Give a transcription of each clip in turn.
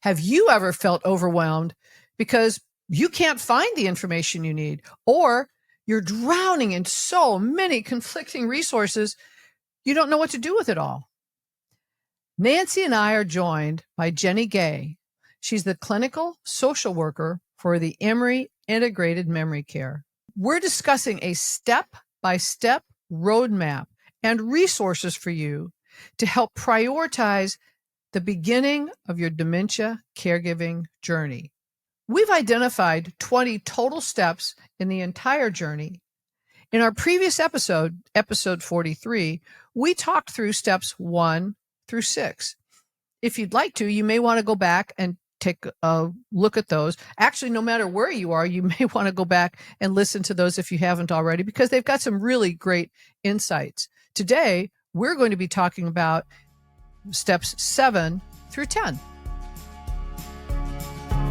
Have you ever felt overwhelmed because you can't find the information you need, or you're drowning in so many conflicting resources, you don't know what to do with it all? Nancy and I are joined by Jenny Gay. She's the clinical social worker for the Emory Integrated Memory Care. We're discussing a step-by-step roadmap and resources for you to help prioritize the beginning of your dementia caregiving journey. We've identified 20 total steps in the entire journey. In our previous episode 43, we talked through steps 1 through 6. If you'd like to, you may want to go back and take a look at those. Actually, no matter where you are, you may want to go back and listen to those if you haven't already, because they've got some really great insights. Today, we're going to be talking about steps 7 through 10.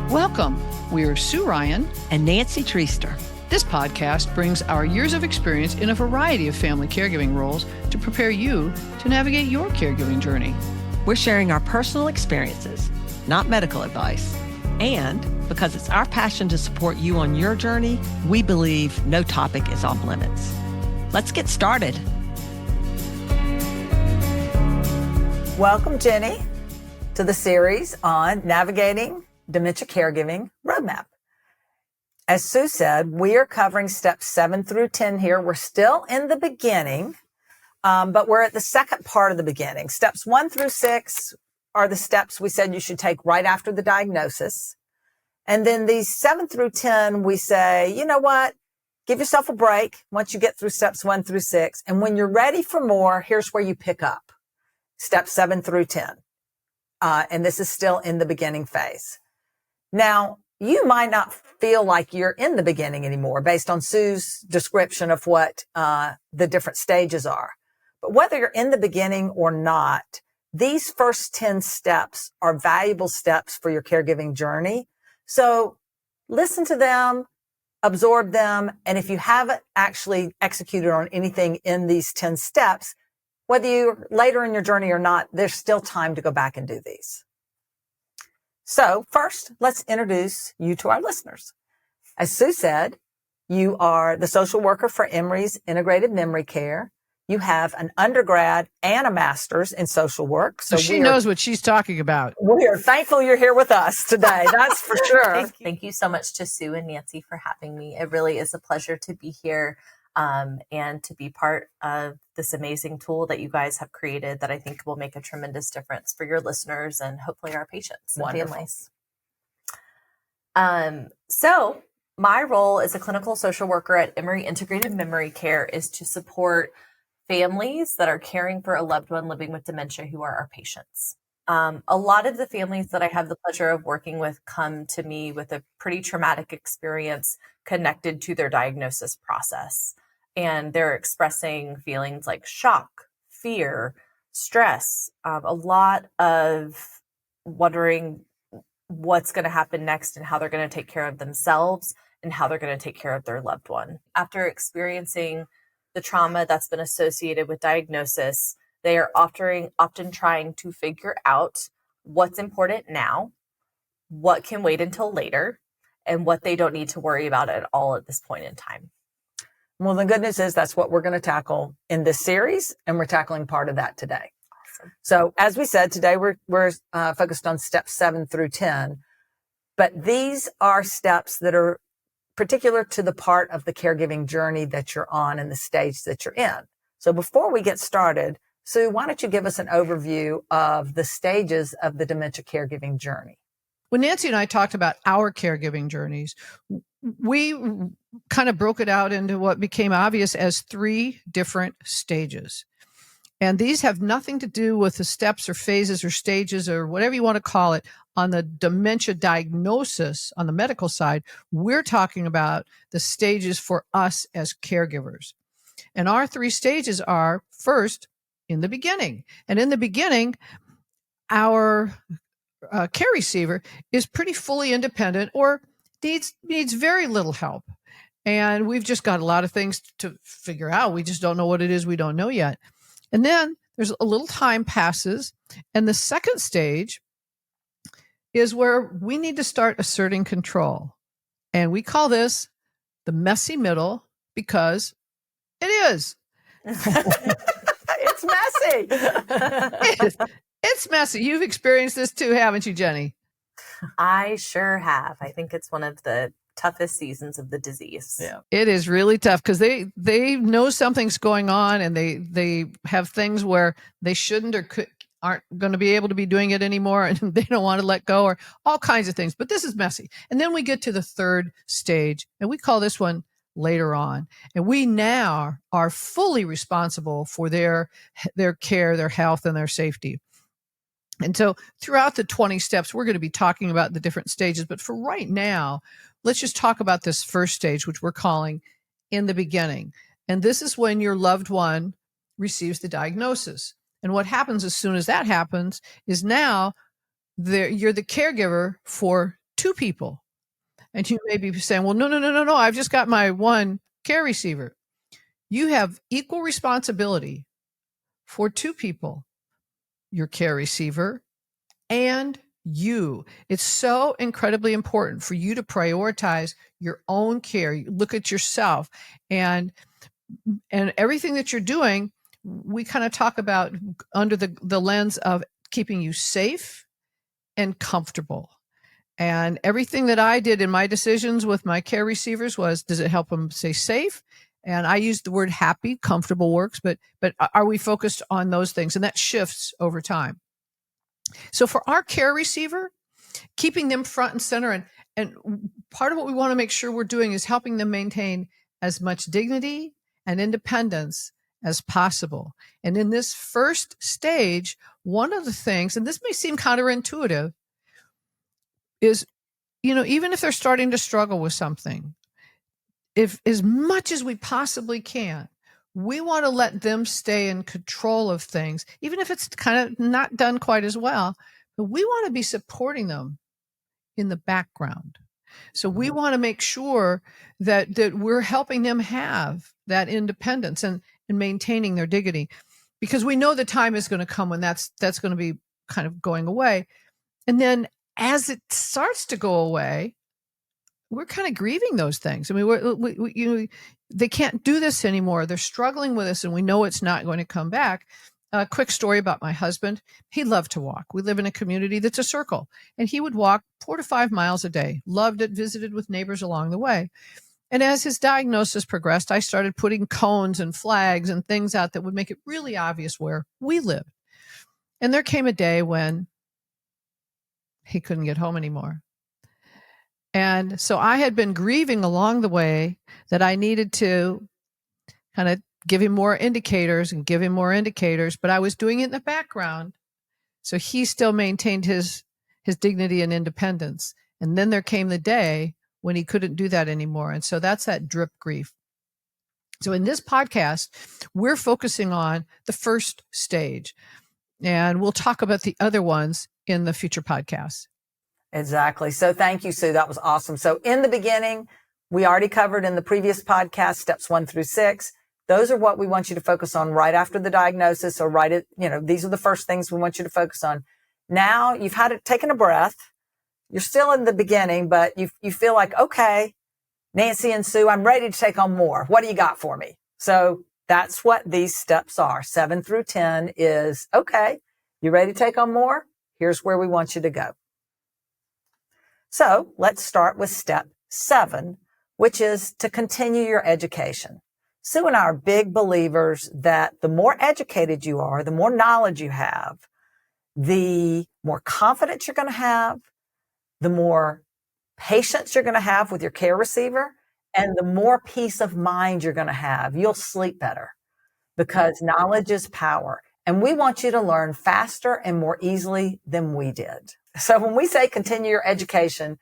Welcome. We are Sue Ryan and Nancy Treaster. This podcast brings our years of experience in a variety of family caregiving roles to prepare you to navigate your caregiving journey. We're sharing our personal experiences, not medical advice. And because it's our passion to support you on your journey, we believe no topic is off limits. Let's get started. Welcome, Jenny, to the series on Navigating Dementia Caregiving Roadmap. As Sue said, we are covering steps 7 through 10 here. We're still in the beginning, but we're at the second part of the beginning. Steps 1 through 6 are the steps we said you should take right after the diagnosis. And then these 7 through 10, we say, you know what? Give yourself a break once you get through steps 1 through 6. And when you're ready for more, here's where you pick up. Steps 7 through 10. And this is still in the beginning phase. Now, you might not feel like you're in the beginning anymore based on Sue's description of what the different stages are. But whether you're in the beginning or not, these first 10 steps are valuable steps for your caregiving journey. So listen to them, absorb them, and if you haven't actually executed on anything in these 10 steps, whether you're later in your journey or not, there's still time to go back and do these. So first, let's introduce you to our listeners. As Sue said, you are the social worker for Emory's Integrated Memory Care. You have an undergrad and a master's in social work. So she knows what she's talking about. We are thankful you're here with us today. That's for sure. Thank you so much to Sue and Nancy for having me. It really is a pleasure to be here and to be part of this amazing tool that you guys have created that I think will make a tremendous difference for your listeners and hopefully our patients and families. So my role as a clinical social worker at Emory Integrated Memory Care is to support families that are caring for a loved one living with dementia who are our patients. A lot of the families that I have the pleasure of working with come to me with a pretty traumatic experience connected to their diagnosis process. And they're expressing feelings like shock, fear, stress, a lot of wondering what's going to happen next and how they're going to take care of themselves and how they're going to take care of their loved one. After experiencing the trauma that's been associated with diagnosis, they are often trying to figure out what's important now, what can wait until later, and what they don't need to worry about at all at this point in time. Well, the good news is that's what we're going to tackle in this series, and we're tackling part of that today. Awesome. So as we said, today we're focused on steps 7 through 10, but these are steps that are particular to the part of the caregiving journey that you're on and the stage that you're in. So before we get started, Sue, why don't you give us an overview of the stages of the dementia caregiving journey? When Nancy and I talked about our caregiving journeys, we kind of broke it out into what became obvious as 3 different stages. And these have nothing to do with the steps or phases or stages or whatever you want to call it on the dementia diagnosis on the medical side. We're talking about the stages for us as caregivers. And our 3 stages are, first, in the beginning. And in the beginning, our care receiver is pretty fully independent or needs very little help. And we've just got a lot of things to figure out. We just don't know what it is we don't know yet. And then there's a little time passes. And the second stage is where we need to start asserting control. And we call this the messy middle because it is. It's messy. It's messy. You've experienced this too, haven't you, Jenny? I sure have. I think it's one of the toughest seasons of the disease. Yeah. It is really tough because they know something's going on, and they have things where they shouldn't or aren't going to be able to be doing it anymore, and they don't want to let go, or all kinds of things. But this is messy. And then we get to the third stage, and we call this one later on. And we now are fully responsible for their care, their health, and their safety. And so throughout the 20 steps, we're going to be talking about the different stages. But for right now, let's just talk about this first stage, which we're calling in the beginning. And this is when your loved one receives the diagnosis. And what happens as soon as that happens is now you're the caregiver for two people. And you may be saying, well, no, I've just got my one care receiver. You have equal responsibility for two people, your care receiver and you. It's so incredibly important for you to prioritize your own care. You look at yourself and everything that you're doing. We kind of talk about under the lens of keeping you safe and comfortable. And everything that I did in my decisions with my care receivers was, does it help them stay safe? And I used the word happy, comfortable works, but are we focused on those things? And that shifts over time. So for our care receiver, keeping them front and center, and part of what we want to make sure we're doing is helping them maintain as much dignity and independence as possible. And in this first stage, one of the things, and this may seem counterintuitive, is, even if they're starting to struggle with something, if as much as we possibly can, we want to let them stay in control of things, even if it's kind of not done quite as well, but we want to be supporting them in the background. So we want to make sure that we're helping them have that independence and maintaining their dignity, because we know the time is going to come when that's going to be kind of going away. And then as it starts to go away, we're kind of grieving those things. I mean, they can't do this anymore. They're struggling with this, and we know it's not going to come back. A quick story about my husband. He loved to walk. We live in a community that's a circle, and he would walk 4 to 5 miles a day, loved it, visited with neighbors along the way. And as his diagnosis progressed, I started putting cones and flags and things out that would make it really obvious where we lived. And there came a day when he couldn't get home anymore. And so I had been grieving along the way that I needed to kind of give him more indicators, but I was doing it in the background. So he still maintained his dignity and independence. And then there came the day when he couldn't do that anymore. And so that's that drip grief. So in this podcast, we're focusing on the first stage, and we'll talk about the other ones in the future podcasts. Exactly. So thank you, Sue. That was awesome. So in the beginning, we already covered in the previous podcast, steps 1 through 6. Those are what we want you to focus on right after the diagnosis, or these are the first things we want you to focus on. Now you've taken a breath. You're still in the beginning, but you feel like, okay, Nancy and Sue, I'm ready to take on more. What do you got for me? So that's what these steps are. 7 through 10 is, okay, you ready to take on more? Here's where we want you to go. So let's start with step 7, which is to continue your education. Sue and I are big believers that the more educated you are, the more knowledge you have, the more confidence you're going to have, the more patience you're going to have with your care receiver, and the more peace of mind you're going to have. You'll sleep better because knowledge is power. And we want you to learn faster and more easily than we did. So when we say continue your education,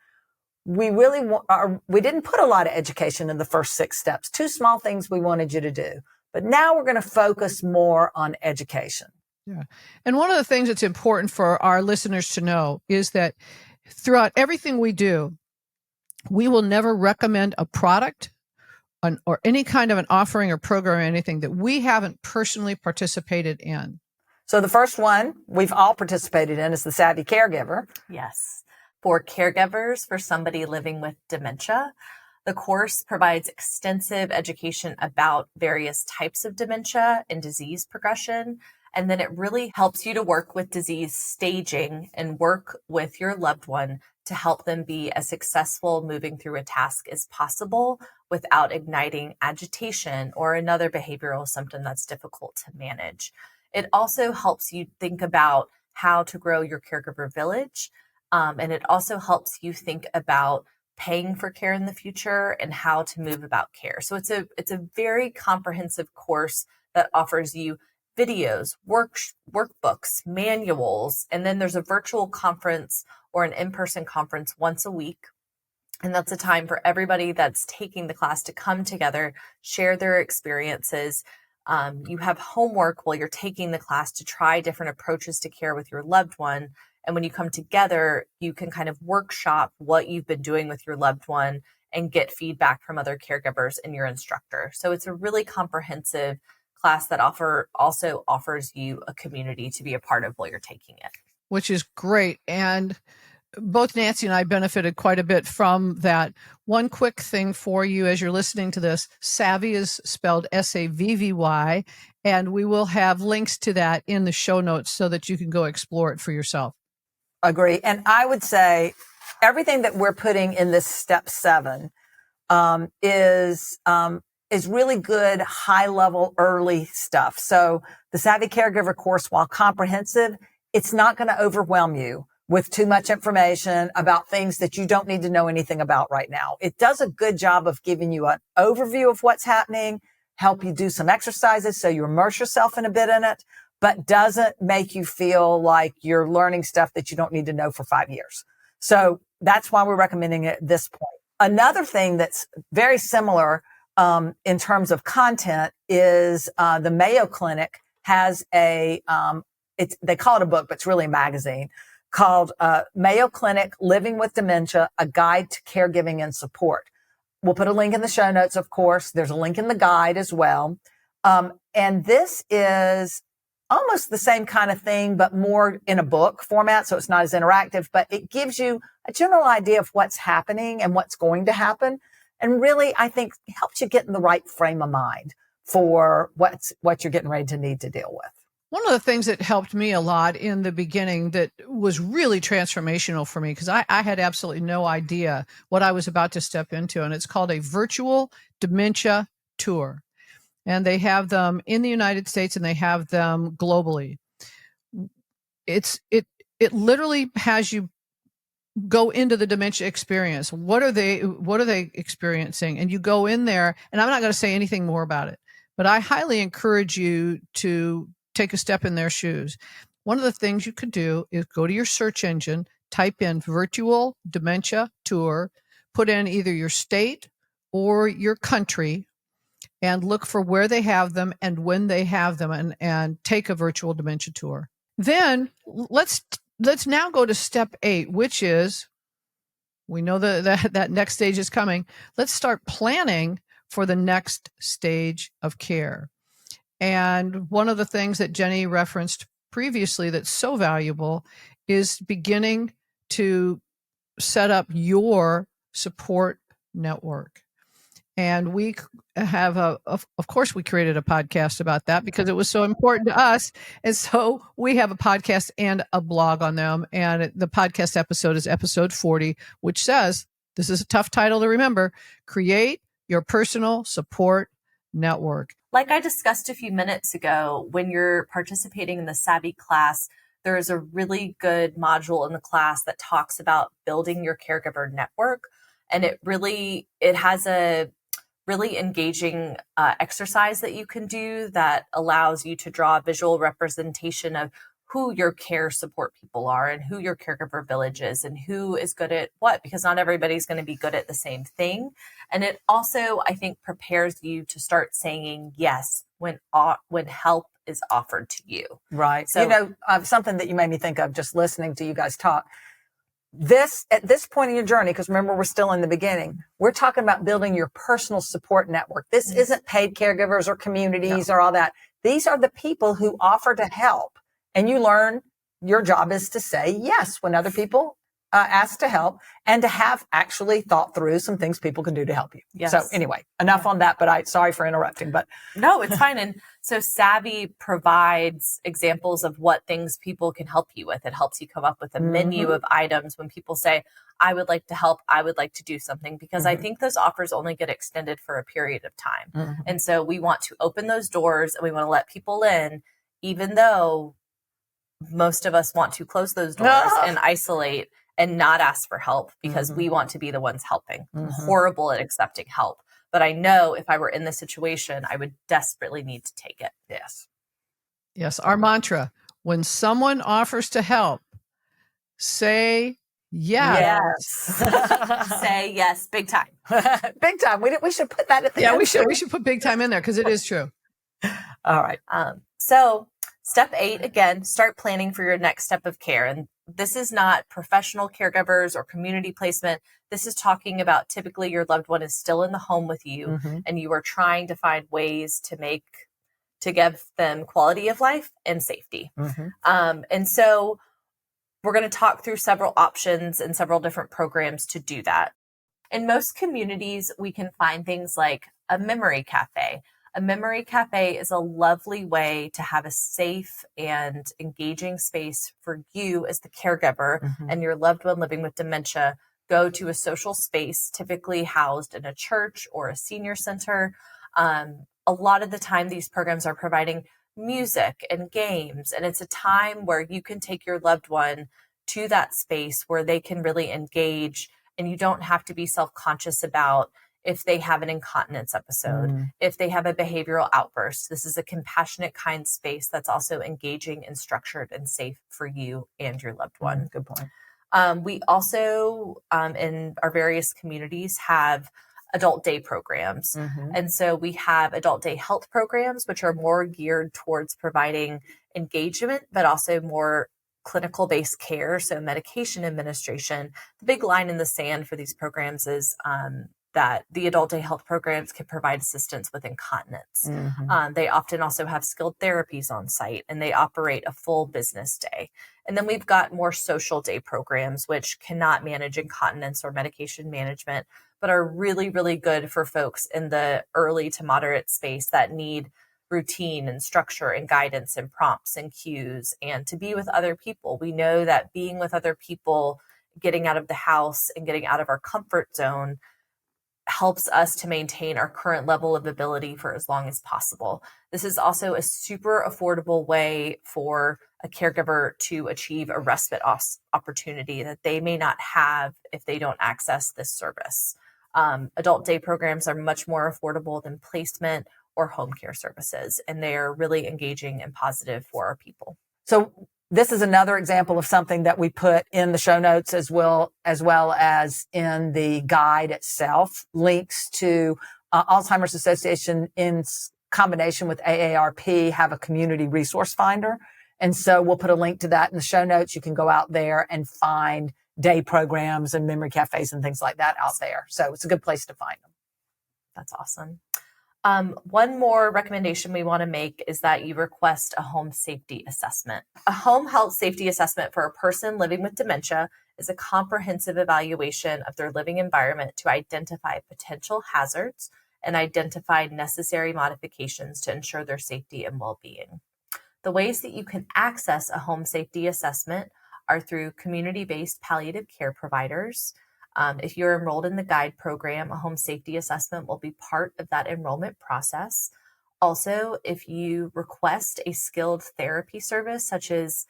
we didn't put a lot of education in the first 6 steps. 2 small things we wanted you to do. But now we're going to focus more on education. Yeah. And one of the things that's important for our listeners to know is that throughout everything we do, we will never recommend a product or any kind of an offering or program or anything that we haven't personally participated in. So the first one we've all participated in is the Savvy Caregiver. Yes. for caregivers for somebody living with dementia. The course provides extensive education about various types of dementia and disease progression. And then it really helps you to work with disease staging and work with your loved one to help them be as successful moving through a task as possible without igniting agitation or another behavioral symptom that's difficult to manage. It also helps you think about how to grow your caregiver village. And it also helps you think about paying for care in the future and how to move about care. So it's a very comprehensive course that offers you videos, workbooks, manuals, and then there's a virtual conference or an in-person conference once a week. And that's a time for everybody that's taking the class to come together, share their experiences. You have homework while you're taking the class to try different approaches to care with your loved one. And when you come together, you can kind of workshop what you've been doing with your loved one and get feedback from other caregivers and your instructor. So it's a really comprehensive class that also offers you a community to be a part of while you're taking it. Which is great. And both Nancy and I benefited quite a bit from that. One quick thing for you as you're listening to this, Savvy is spelled SAVVY, and we will have links to that in the show notes so that you can go explore it for yourself. Agree. And I would say everything that we're putting in this step 7 is really good, high level, early stuff. So the Savvy Caregiver course, while comprehensive, it's not going to overwhelm you with too much information about things that you don't need to know anything about right now. It does a good job of giving you an overview of what's happening, help you do some exercises so you immerse yourself in a bit in it, but doesn't make you feel like you're learning stuff that you don't need to know for 5 years. So that's why we're recommending it at this point. Another thing that's very similar in terms of content is the Mayo Clinic has they call it a book, but it's really a magazine called Mayo Clinic Living with Dementia, A Guide to Caregiving and Support. We'll put a link in the show notes, of course. There's a link in the guide as well. And this is almost the same kind of thing, but more in a book format. So it's not as interactive, but it gives you a general idea of what's happening and what's going to happen. And really, I think it helps you get in the right frame of mind for what you're getting ready to need to deal with. One of the things that helped me a lot in the beginning that was really transformational for me, because I had absolutely no idea what I was about to step into, and it's called a virtual dementia tour. And they have them in the United States and they have them globally. It literally has you go into the dementia experience. What are they experiencing? And you go in there, and I'm not going to say anything more about it, but I highly encourage you to take a step in their shoes. One of the things you could do is go to your search engine, type in virtual dementia tour, put in either your state or your country, and look for where they have them and when they have them, and take a virtual dementia tour. Then let's now go to step 8, which is, we know that next stage is coming. Let's start planning for the next stage of care. And one of the things that Jenny referenced previously that's so valuable is beginning to set up your support network. And we have of course, we created a podcast about that because it was so important to us. And so we have a podcast and a blog on them. And the podcast episode is episode 40, which says, this is a tough title to remember, Create Your Personal Support Network. Like I discussed a few minutes ago, when you're participating in the Savvy class, there is a really good module in the class that talks about building your caregiver network. And it has a really engaging exercise that you can do that allows you to draw a visual representation of who your care support people are and who your caregiver village is and who is good at what, because not everybody's going to be good at the same thing. And it also, I think, prepares you to start saying yes when help is offered to you. Right. So, something that you made me think of just listening to you guys talk. At this point in your journey, because remember, we're still in the beginning, we're talking about building your personal support network. This isn't paid caregivers or communities or all that. These are the people who offer to help. And you learn your job is to say yes when other people ask to help and to have actually thought through some things people can do to help you. Yes. So anyway, enough on that, but sorry for interrupting, but no, it's fine. And so Savvy provides examples of what things people can help you with. It helps you come up with a menu of items when people say, I would like to help, I would like to do something, because I think those offers only get extended for a period of time. And so we want to open those doors and we want to let people in, even though most of us want to close those doors and isolate and not ask for help because we want to be the ones helping. I'm horrible at accepting help. But I know if I were in this situation, I would desperately need to take it. yes. Yes, our mantra, when someone offers to help, say yes. Say yes, big time. Big time. We should put that at the end. We should put big time in there because it is true. All right. So step 8, again, start planning for your next step of care. And this is not professional caregivers or community placement. This is talking about typically your loved one is still in the home with you and you are trying to find ways to give them quality of life and safety. And so we're going to talk through several options and several different programs to do that. In most communities, we can find things like a memory cafe. A memory cafe is a lovely way to have a safe and engaging space for you as the caregiver and your loved one living with dementia. Go to a social space, typically housed in a church or a senior center. A lot of the time, these programs are providing music and games, and it's a time where you can take your loved one to that space where they can really engage, and you don't have to be self-conscious about if they have an incontinence episode, if they have a behavioral outburst. This is a compassionate, kind space that's also engaging and structured and safe for you and your loved one. Good point. We also, in our various communities, have adult day programs. And so we have adult day health programs, which are more geared towards providing engagement, but also more clinical based care. So medication administration. The big line in the sand for these programs is that the adult day health programs can provide assistance with incontinence. They often also have skilled therapies on site, and they operate a full business day. And then we've got more social day programs, which cannot manage incontinence or medication management, but are really, really good for folks in the early to moderate space that need routine and structure and guidance and prompts and cues and to be with other people. We know that being with other people, getting out of the house and getting out of our comfort zone helps us to maintain our current level of ability for as long as possible. This is also a super affordable way for a caregiver to achieve a respite opportunity that they may not have if they don't access this service. Adult day programs are much more affordable than placement or home care services, and they are really engaging and positive for our people. So this is another example of something that we put in the show notes as well as in the guide itself. Links to Alzheimer's Association in combination with AARP have a community resource finder. And so we'll put a link to that in the show notes. You can go out there and find day programs and memory cafes and things like that out there. So it's a good place to find them. That's awesome. One more recommendation we want to make is that you request a home safety assessment. A home health safety assessment for a person living with dementia is a comprehensive evaluation of their living environment to identify potential hazards and identify necessary modifications to ensure their safety and well-being. The ways that you can access a home safety assessment are through community-based palliative care providers. If you're enrolled in the guide program, a home safety assessment will be part of that enrollment process. Also, if you request a skilled therapy service, such as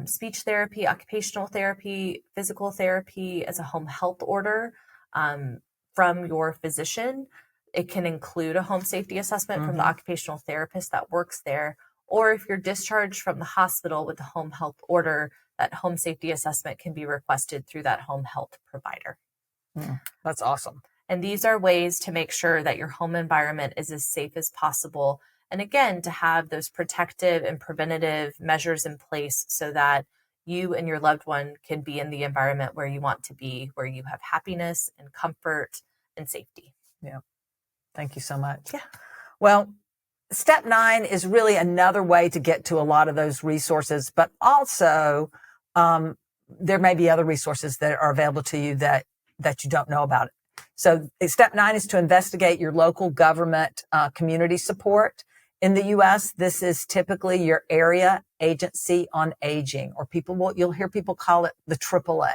speech therapy, occupational therapy, physical therapy as a home health order from your physician, it can include a home safety assessment from the occupational therapist that works there. Or if you're discharged from the hospital with a home health order, that home safety assessment can be requested through that home health provider. That's awesome. And these are ways to make sure that your home environment is as safe as possible. And again, to have those protective and preventative measures in place so that you and your loved one can be in the environment where you want to be, where you have happiness and comfort and safety. Yeah. Thank you so much. Yeah. Well, step 9 is really another way to get to a lot of those resources, but also there may be other resources that are available to you that you don't know about. So step 9 is to investigate your local government community support. In the U.S., this is typically your area agency on aging, or you'll hear people call it the AAA.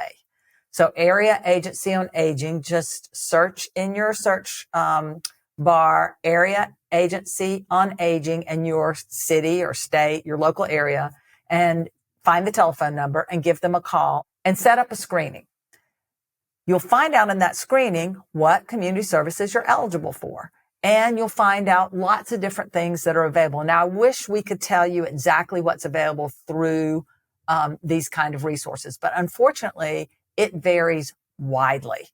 So area agency on aging, just search in your search bar, area agency on aging in your city or state, your local area, and find the telephone number and give them a call and set up a screening. You'll find out in that screening what community services you're eligible for. And you'll find out lots of different things that are available. Now, I wish we could tell you exactly what's available through these kind of resources, but unfortunately, it varies widely.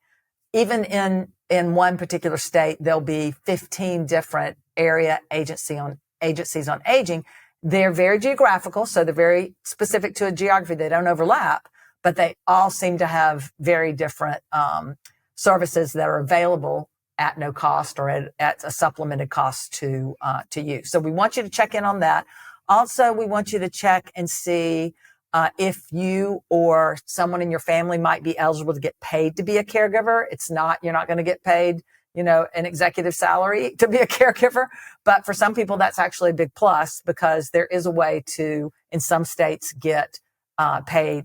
Even in one particular state, there'll be 15 different area agencies on aging. They're very geographical, so they're very specific to a geography. They don't overlap, but they all seem to have very different services that are available at no cost or at a supplemented cost to you. So we want you to check in on that. Also, we want you to check and see if you or someone in your family might be eligible to get paid to be a caregiver. You're not going to get paid, an executive salary to be a caregiver. But for some people, that's actually a big plus, because there is a way to, in some states, get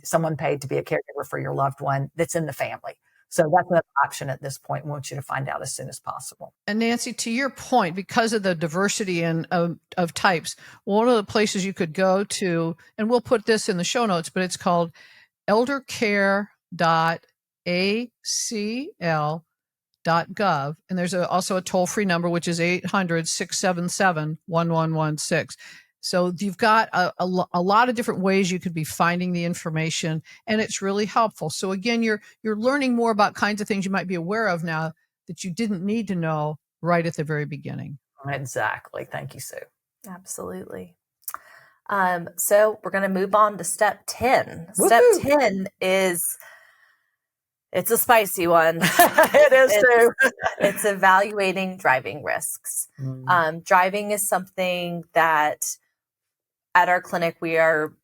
someone paid to be a caregiver for your loved one that's in the family. So that's an option at this point. We want you to find out as soon as possible. And Nancy, to your point, because of the diversity of types, one of the places you could go to, and we'll put this in the show notes, but it's called eldercare.acl.gov. And there's also a toll-free number, which is 800-677-1116. So you've got a lot of different ways you could be finding the information, and it's really helpful. So again, you're learning more about kinds of things you might be aware of now that you didn't need to know right at the very beginning. Exactly. Thank you, Sue. Absolutely. So we're going to move on to step 10. Woo-hoo. Step 10 it's a spicy one. It is too. It's evaluating driving risks. Driving is something that at our clinic we are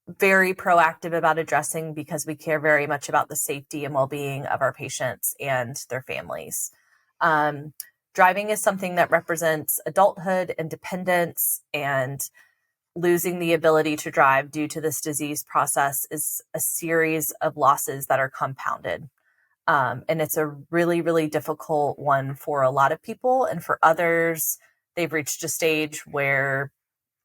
very proactive about addressing, because we care very much about the safety and well-being of our patients and their families. Driving is something that represents adulthood, independence, and losing the ability to drive due to this disease process is a series of losses that are compounded. And it's a really, really difficult one for a lot of people. And for others, they've reached a stage where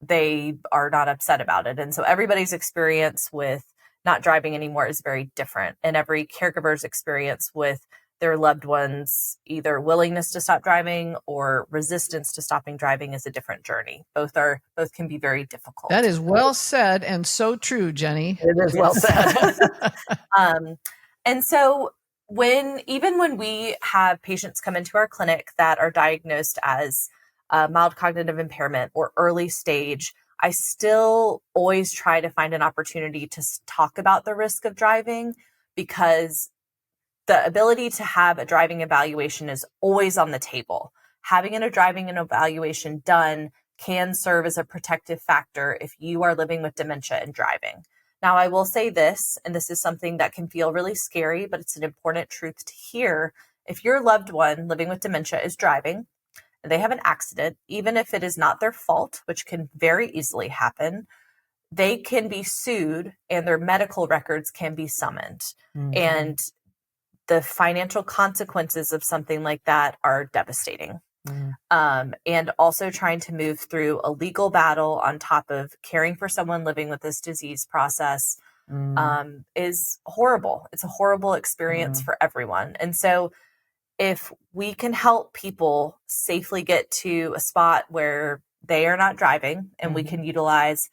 they are not upset about it. And so everybody's experience with not driving anymore is very different. And every caregiver's experience with their loved ones, either willingness to stop driving or resistance to stopping driving, is a different journey. Both can be very difficult. That is well said, and so true, Jenny. It is well said. And so even when we have patients come into our clinic that are diagnosed as mild cognitive impairment or early stage, I still always try to find an opportunity to talk about the risk of driving, because the ability to have a driving evaluation is always on the table. Having a driving evaluation done can serve as a protective factor if you are living with dementia and driving. Now, I will say this, and this is something that can feel really scary, but it's an important truth to hear. If your loved one living with dementia is driving, and they have an accident, even if it is not their fault, which can very easily happen, they can be sued and their medical records can be summoned. Mm-hmm. And the financial consequences of something like that are devastating. Mm. And also trying to move through a legal battle on top of caring for someone living with this disease process is horrible. It's a horrible experience for everyone. And so if we can help people safely get to a spot where they are not driving, and we can utilize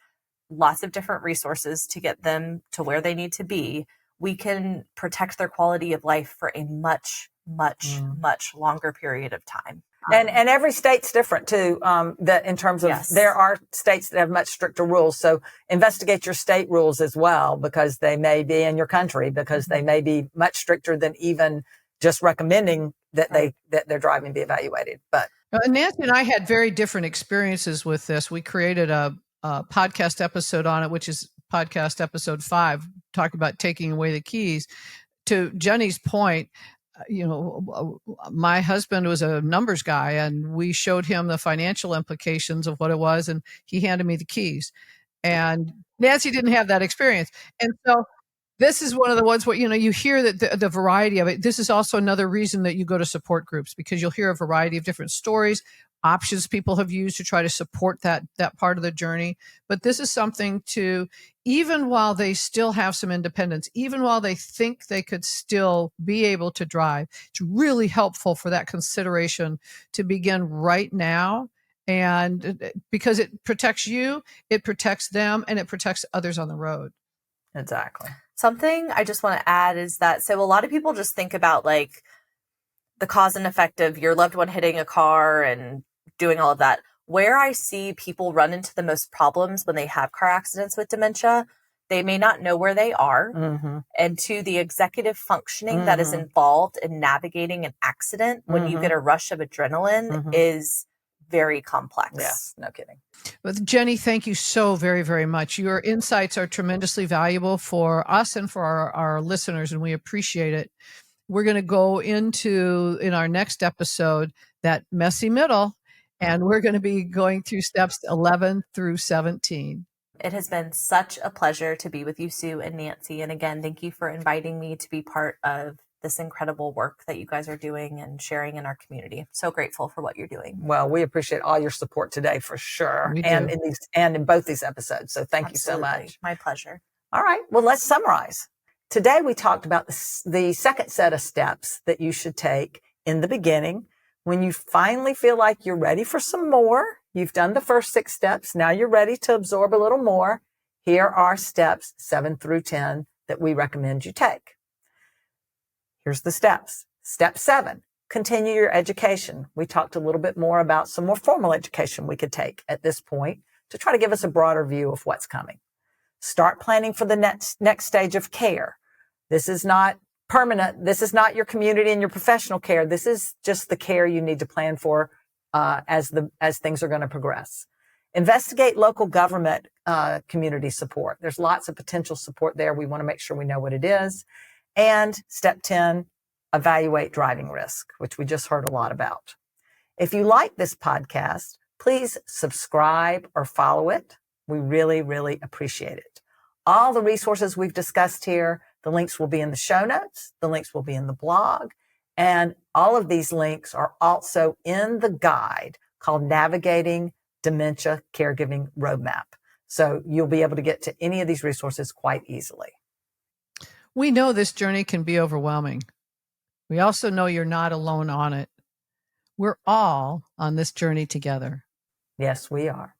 lots of different resources to get them to where they need to be, we can protect their quality of life for a much, much, much longer period of time. And every state's different too, that in terms of, yes, there are states that have much stricter rules. So investigate your state rules as well, because they may be in your country, because they may be much stricter than even just recommending that that their driving be evaluated. But Nancy and I had very different experiences with this. We created a podcast episode on it, which is podcast episode 5, talked about taking away the keys. To Jenny's point, my husband was a numbers guy, and we showed him the financial implications of what it was, and he handed me the keys. And Nancy didn't have that experience. And so this is one of the ones where, you hear that the variety of it. This is also another reason that you go to support groups, because you'll hear a variety of different stories, options people have used to try to support that part of the journey. But this is something to, even while they still have some independence, even while they think they could still be able to drive, it's really helpful for that consideration to begin right now. And because it protects you, it protects them, and it protects others on the road. Exactly. Something I just want to add is that, so a lot of people just think about like the cause and effect of your loved one hitting a car and doing all of that. Where I see people run into the most problems when they have car accidents with dementia, they may not know where they are. Mm-hmm. And to the executive functioning that is involved in navigating an accident when you get a rush of adrenaline is very complex. Yes, no kidding. But Jenny, thank you so very, very much. Your insights are tremendously valuable for us and for our listeners, and we appreciate it. We're going to go into, in our next episode, that messy middle, and we're going to be going through steps 11 through 17. It has been such a pleasure to be with you, Sue and Nancy. And again, thank you for inviting me to be part of this incredible work that you guys are doing and sharing in our community. I'm so grateful for what you're doing. Well, we appreciate all your support today for sure. We do. And in both these episodes. So thank you so much. My pleasure. All right. Well, let's summarize. Today, we talked about the second set of steps that you should take in the beginning. When you finally feel like you're ready for some more, you've done the first 6 steps. Now you're ready to absorb a little more. Here are steps 7 through 10 that we recommend you take. Here's the steps. Step 7, continue your education. We talked a little bit more about some more formal education we could take at this point to try to give us a broader view of what's coming. Start planning for the next stage of care. This is not permanent. This is not your community and your professional care. This is just the care you need to plan for as things are going to progress. Investigate local government community support. There's lots of potential support there. We want to make sure we know what it is. And step 10, evaluate driving risk, which we just heard a lot about. If you like this podcast, please subscribe or follow it. We really, really appreciate it. All the resources we've discussed here, the links will be in the show notes. The links will be in the blog. And all of these links are also in the guide called Navigating Dementia Caregiving Roadmap. So you'll be able to get to any of these resources quite easily. We know this journey can be overwhelming. We also know you're not alone on it. We're all on this journey together. Yes, we are.